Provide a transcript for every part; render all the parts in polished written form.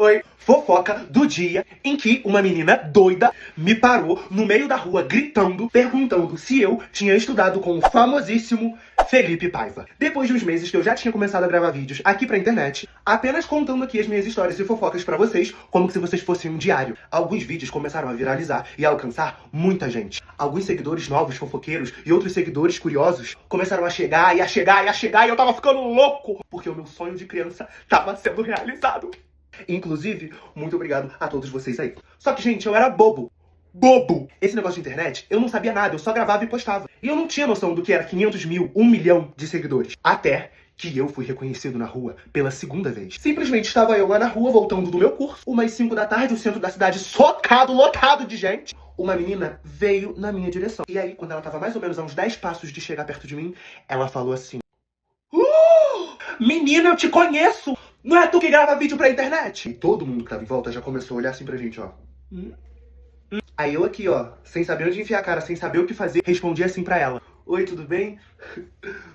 Oi, fofoca do dia em que uma menina doida me parou no meio da rua gritando, perguntando se eu tinha estudado com o famosíssimo Felipe Paiva. Depois de uns meses que eu já tinha começado a gravar vídeos aqui pra internet, apenas contando aqui as minhas histórias e fofocas pra vocês, como se vocês fossem um diário. Alguns vídeos começaram a viralizar e a alcançar muita gente. Alguns seguidores novos, fofoqueiros, e outros seguidores curiosos começaram a chegar, e eu tava ficando louco, porque o meu sonho de criança tava sendo realizado. Inclusive, muito obrigado a todos vocês aí. Só que, gente, eu era bobo. Esse negócio de internet, eu não sabia nada, eu só gravava e postava. E eu não tinha noção do que era 500 mil, 1 milhão de seguidores. Até que eu fui reconhecido na rua pela segunda vez. Simplesmente estava eu lá na rua, voltando do meu curso, umas 5 da tarde, o centro da cidade socado, lotado de gente. Uma menina veio na minha direção. E aí, quando ela tava mais ou menos a uns 10 passos de chegar perto de mim, ela falou assim: menina, eu te conheço! Não é tu que grava vídeo pra internet? E todo mundo que tava em volta já começou a olhar assim pra gente, ó. Aí eu aqui, ó, sem saber onde enfiar a cara, sem saber o que fazer, respondi assim pra ela: oi, tudo bem?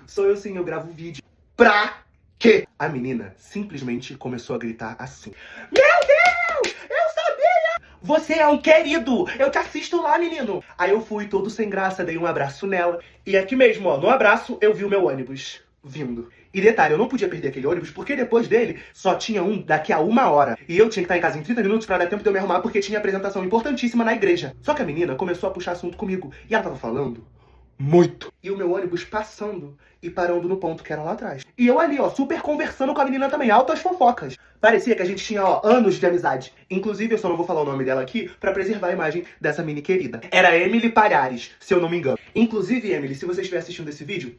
Sou eu sim, eu gravo vídeo. Pra quê? A menina simplesmente começou a gritar assim: meu Deus! Eu sabia! Você é um querido! Eu te assisto lá, menino! Aí eu fui todo sem graça, dei um abraço nela. E aqui mesmo, ó, no abraço, eu vi o meu ônibus vindo. E detalhe, eu não podia perder aquele ônibus, porque depois dele só tinha um daqui a 1 hora. E eu tinha que estar em casa em 30 minutos pra dar tempo de eu me arrumar, porque tinha apresentação importantíssima na igreja. Só que a menina começou a puxar assunto comigo. E ela tava falando muito. E o meu ônibus passando e parando no ponto que era lá atrás. E eu ali, ó, super conversando com a menina também, altas fofocas. Parecia que a gente tinha, ó, anos de amizade. Inclusive, eu só não vou falar o nome dela aqui pra preservar a imagem dessa mini querida. Era Emily Palhares, se eu não me engano. Inclusive, Emily, se você estiver assistindo esse vídeo,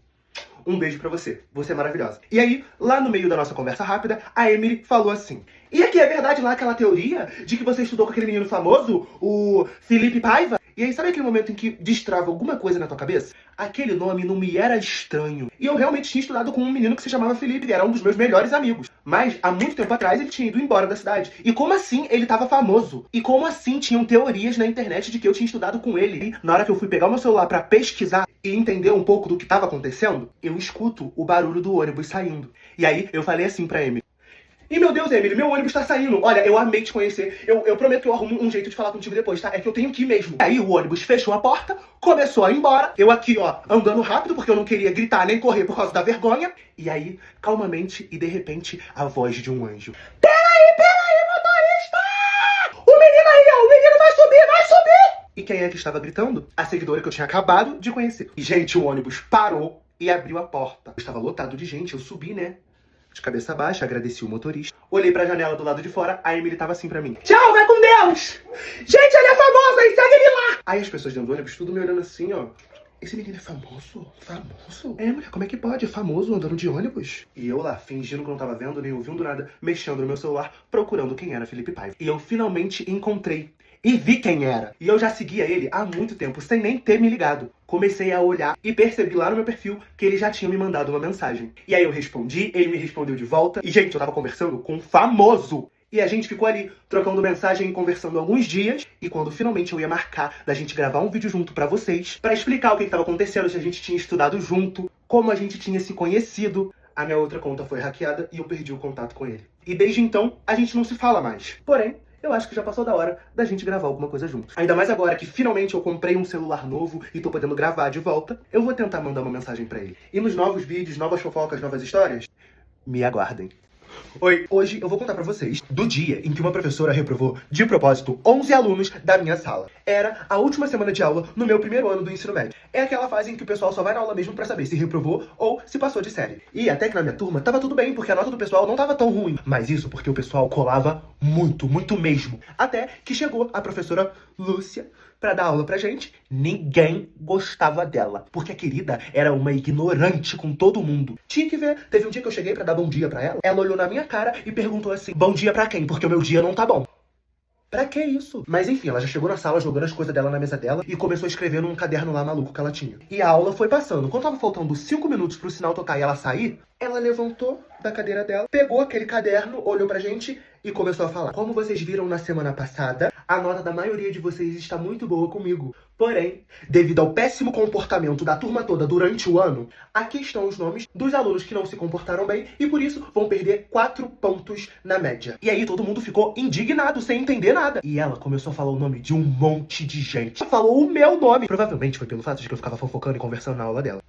um beijo pra você. Você é maravilhosa. E aí, lá no meio da nossa conversa rápida, a Emily falou assim: e aqui é verdade lá aquela teoria de que você estudou com aquele menino famoso, o Felipe Paiva? E aí, sabe aquele momento em que destrava alguma coisa na tua cabeça? Aquele nome não me era estranho. E eu realmente tinha estudado com um menino que se chamava Felipe, e era um dos meus melhores amigos. Mas, há muito tempo atrás, ele tinha ido embora da cidade. E como assim ele tava famoso? E como assim tinham teorias na internet de que eu tinha estudado com ele? E na hora que eu fui pegar o meu celular pra pesquisar e entender um pouco do que tava acontecendo, eu escuto o barulho do ônibus saindo. E aí, eu falei assim pra Emily: e meu Deus, Emily, meu ônibus tá saindo. Olha, eu amei te conhecer. Eu prometo que eu arrumo um jeito de falar contigo depois, tá? É que eu tenho que ir mesmo. Aí o ônibus fechou a porta, começou a ir embora. Eu aqui, ó, andando rápido, porque eu não queria gritar nem correr por causa da vergonha. E aí, calmamente e de repente, a voz de um anjo: peraí, motorista! O menino aí, ó, o menino vai subir! E quem é que estava gritando? A seguidora que eu tinha acabado de conhecer. E, gente, o ônibus parou e abriu a porta. Estava lotado de gente, eu subi, né? De cabeça baixa, agradeci o motorista. Olhei pra janela do lado de fora, a Emily tava assim pra mim: tchau, vai com Deus! Gente, ele é famoso, hein? Segue ele lá! Aí as pessoas dentro do ônibus, tudo me olhando assim, ó. Esse menino é famoso? Famoso? É, mulher, como é que pode? É famoso andando de ônibus? E eu lá, fingindo que não tava vendo, nem ouvindo nada, mexendo no meu celular, procurando quem era Felipe Paiva. E eu finalmente encontrei. E vi quem era. E eu já seguia ele há muito tempo, sem nem ter me ligado. Comecei a olhar e percebi lá no meu perfil que ele já tinha me mandado uma mensagem. E aí eu respondi, ele me respondeu de volta. E, gente, eu tava conversando com um famoso. E a gente ficou ali, trocando mensagem e conversando alguns dias. E quando finalmente eu ia marcar da gente gravar um vídeo junto pra vocês, pra explicar o que tava acontecendo, se a gente tinha estudado junto, como a gente tinha se conhecido, a minha outra conta foi hackeada e eu perdi o contato com ele. E desde então, a gente não se fala mais. Porém, eu acho que já passou da hora da gente gravar alguma coisa juntos. Ainda mais agora que finalmente eu comprei um celular novo e tô podendo gravar de volta, eu vou tentar mandar uma mensagem pra ele. E nos novos vídeos, novas fofocas, novas histórias, me aguardem. Oi, hoje eu vou contar pra vocês do dia em que uma professora reprovou de propósito 11 alunos da minha sala. Era a última semana de aula no meu primeiro ano do ensino médio. É aquela fase em que o pessoal só vai na aula mesmo pra saber se reprovou ou se passou de série. E até que na minha turma tava tudo bem, porque a nota do pessoal não tava tão ruim. Mas isso porque o pessoal colava muito, muito mesmo. Até que chegou a professora Lúcia pra dar aula pra gente. Ninguém gostava dela, porque a querida era uma ignorante com todo mundo. Tinha que ver, teve um dia que eu cheguei pra dar bom dia pra ela. Ela olhou na minha cara e perguntou assim: bom dia pra quem? Porque o meu dia não tá bom. Pra que isso? Mas enfim, ela já chegou na sala jogando as coisas dela na mesa dela e começou a escrever num caderno lá maluco que ela tinha. E a aula foi passando. Quando tava faltando 5 minutos pro sinal tocar e ela sair, ela levantou da cadeira dela, pegou aquele caderno, olhou pra gente e começou a falar: como vocês viram na semana passada, A nota da maioria de vocês está muito boa comigo. Porém, devido ao péssimo comportamento da turma toda durante o ano, aqui estão os nomes dos alunos que não se comportaram bem e por isso vão perder 4 pontos na média. E aí todo mundo ficou indignado, sem entender nada. E ela começou a falar o nome de um monte de gente. Ela falou o meu nome. Provavelmente foi pelo fato de que eu ficava fofocando e conversando na aula dela.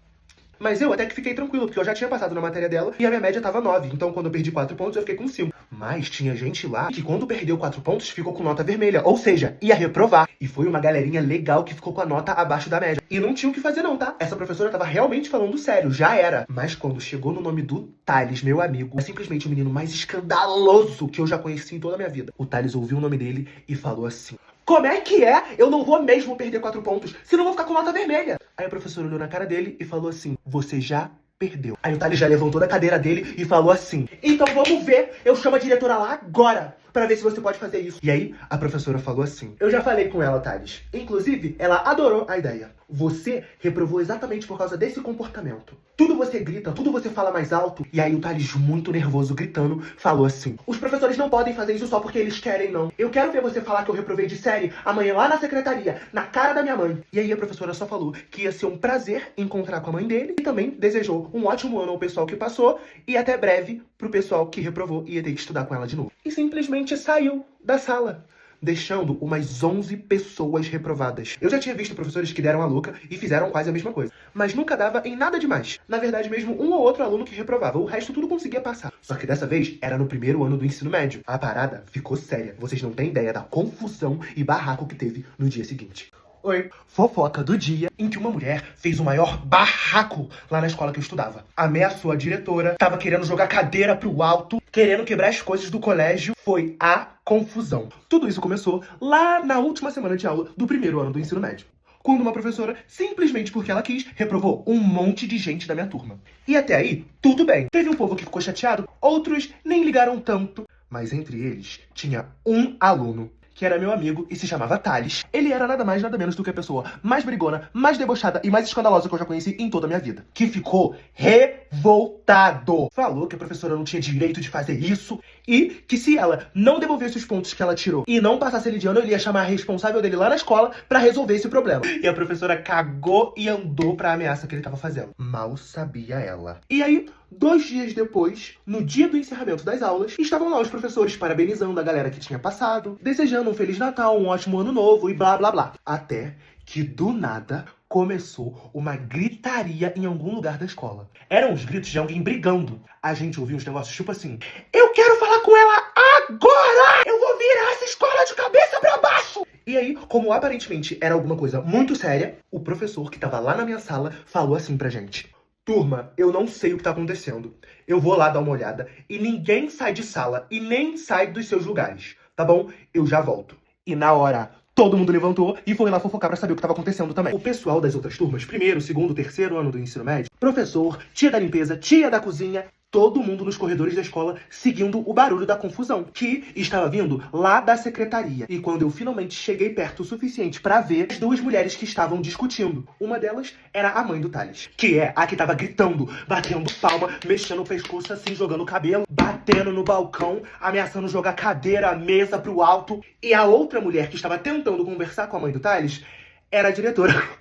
Mas eu até que fiquei tranquilo, porque eu já tinha passado na matéria dela e a minha média tava 9. Então, quando eu perdi 4 pontos, eu fiquei com 5. Mas tinha gente lá que, quando perdeu 4 pontos, ficou com nota vermelha. Ou seja, ia reprovar. E foi uma galerinha legal que ficou com a nota abaixo da média. E não tinha o que fazer não, tá? Essa professora tava realmente falando sério, já era. Mas quando chegou no nome do Thales, meu amigo, é simplesmente o menino mais escandaloso que eu já conheci em toda a minha vida. O Thales ouviu o nome dele e falou assim: como é que é? Eu não vou mesmo perder 4 pontos, senão eu vou ficar com nota vermelha. Aí a professora olhou na cara dele e falou assim: você já perdeu. Aí o Thales já levantou da cadeira dele e falou assim: então vamos ver, eu chamo a diretora lá agora, pra ver se você pode fazer isso. E aí a professora falou assim: eu já falei com ela, Thales. Inclusive, ela adorou a ideia. Você reprovou exatamente por causa desse comportamento. Tudo você grita, tudo você fala mais alto. E aí o Thales, muito nervoso, gritando, falou assim: os professores não podem fazer isso só porque eles querem, não. Eu quero ver você falar que eu reprovei de série amanhã lá na secretaria, na cara da minha mãe. E aí a professora só falou que ia ser um prazer encontrar com a mãe dele e também desejou um ótimo ano ao pessoal que passou e até breve pro pessoal que reprovou e ia ter que estudar com ela de novo. E simplesmente saiu da sala, deixando umas 11 pessoas reprovadas. Eu já tinha visto professores que deram a louca e fizeram quase a mesma coisa, mas nunca dava em nada demais. Na verdade, mesmo um ou outro aluno que reprovava, o resto tudo conseguia passar. Só que dessa vez, era no primeiro ano do ensino médio. A parada ficou séria. Vocês não têm ideia da confusão e barraco que teve no dia seguinte. Oi. Fofoca do dia em que uma mulher fez o maior barraco lá na escola que eu estudava. Ameaçou a diretora, tava querendo jogar cadeira pro alto, querendo quebrar as coisas do colégio. Foi a confusão. Tudo isso começou lá na última semana de aula do primeiro ano do ensino médio, quando uma professora, simplesmente porque ela quis, reprovou um monte de gente da minha turma. E até aí, tudo bem. Teve um povo que ficou chateado, outros nem ligaram tanto. Mas entre eles, tinha um aluno que era meu amigo e se chamava Thales. Ele era nada mais, nada menos do que a pessoa mais brigona, mais debochada e mais escandalosa que eu já conheci em toda a minha vida. Que ficou revoltado. Falou que a professora não tinha direito de fazer isso e que se ela não devolvesse os pontos que ela tirou e não passasse ele de ano, ele ia chamar a responsável dele lá na escola pra resolver esse problema. E a professora cagou e andou pra ameaça que ele tava fazendo. Mal sabia ela. E aí, 2 dias depois, no dia do encerramento das aulas, estavam lá os professores parabenizando a galera que tinha passado, desejando um Feliz Natal, um ótimo ano novo e blá blá blá. Até que, do nada, começou uma gritaria em algum lugar da escola. Eram os gritos de alguém brigando. A gente ouviu uns negócios tipo assim: eu quero falar com ela agora! Eu vou virar essa escola de cabeça pra baixo! E aí, como aparentemente era alguma coisa muito séria, o professor que tava lá na minha sala falou assim pra gente: turma, eu não sei o que tá acontecendo. Eu vou lá dar uma olhada e ninguém sai de sala e nem sai dos seus lugares, tá bom? Eu já volto. E na hora, todo mundo levantou e foi lá fofocar pra saber o que tava acontecendo também. O pessoal das outras turmas, primeiro, segundo, terceiro ano do ensino médio, professor, tia da limpeza, tia da cozinha, todo mundo nos corredores da escola seguindo o barulho da confusão, que estava vindo lá da secretaria. E quando eu finalmente cheguei perto o suficiente pra ver as 2 mulheres que estavam discutindo, uma delas era a mãe do Thales, que é a que tava gritando, batendo palma, mexendo o pescoço assim, jogando o cabelo, batendo no balcão, ameaçando jogar cadeira, mesa pro alto. E a outra mulher que estava tentando conversar com a mãe do Thales era a diretora.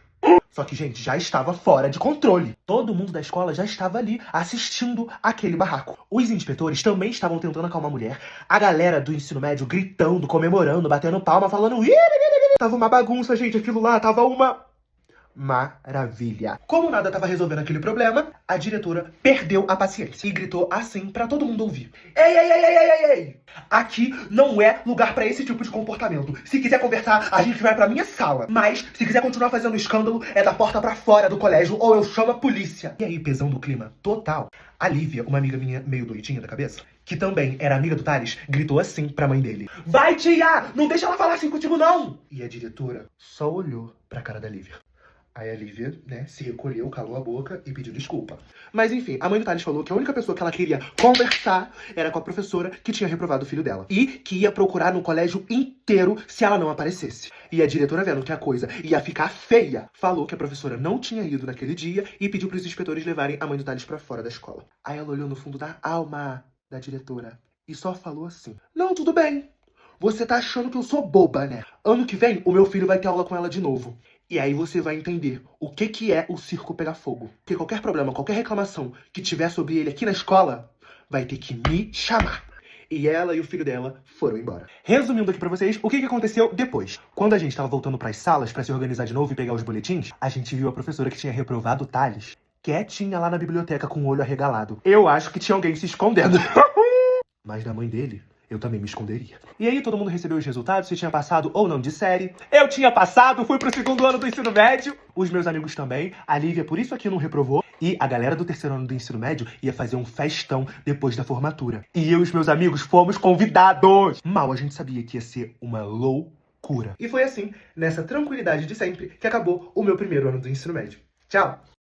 Só que, gente, já estava fora de controle. Todo mundo da escola já estava ali assistindo aquele barraco. Os inspetores também estavam tentando acalmar a mulher. A galera do ensino médio gritando, comemorando, batendo palma, falando... Tava uma bagunça, gente, aquilo lá tava uma maravilha. Como nada tava resolvendo aquele problema, a diretora perdeu a paciência e gritou assim pra todo mundo ouvir: ei, ei, ei, ei, ei, ei, ei! Aqui não é lugar pra esse tipo de comportamento. Se quiser conversar, a gente vai pra minha sala. Mas, se quiser continuar fazendo escândalo, é da porta pra fora do colégio ou eu chamo a polícia. E aí, pesando o clima total, a Lívia, uma amiga minha meio doidinha da cabeça, que também era amiga do Thales, gritou assim pra mãe dele: vai, tia! Não deixa ela falar assim contigo, não! E a diretora só olhou pra cara da Lívia. Aí a Lívia, né, se recolheu, calou a boca e pediu desculpa. Mas enfim, a mãe do Thales falou que a única pessoa que ela queria conversar era com a professora que tinha reprovado o filho dela. E que ia procurar no colégio inteiro se ela não aparecesse. E a diretora, vendo que a coisa ia ficar feia, falou que a professora não tinha ido naquele dia e pediu pros inspetores levarem a mãe do Thales pra fora da escola. Aí ela olhou no fundo da alma da diretora e só falou assim: não, tudo bem. Você tá achando que eu sou boba, né? Ano que vem, o meu filho vai ter aula com ela de novo. E aí você vai entender o que é o circo pegar fogo. Porque qualquer problema, qualquer reclamação que tiver sobre ele aqui na escola, vai ter que me chamar. E ela e o filho dela foram embora. Resumindo aqui pra vocês, o que aconteceu depois? Quando a gente tava voltando pras salas pra se organizar de novo e pegar os boletins, a gente viu a professora que tinha reprovado o Thales quietinha lá na biblioteca com o olho arregalado. Eu acho que tinha alguém se escondendo. Mas da mãe dele, eu também me esconderia. E aí todo mundo recebeu os resultados, se tinha passado ou não de série. Eu tinha passado, fui pro 2º ano do ensino médio. Os meus amigos também. A Lívia, por isso aqui, não reprovou. E a galera do 3º ano do ensino médio ia fazer um festão depois da formatura. E eu e os meus amigos fomos convidados. Mal a gente sabia que ia ser uma loucura. E foi assim, nessa tranquilidade de sempre, que acabou o meu 1º ano do ensino médio. Tchau!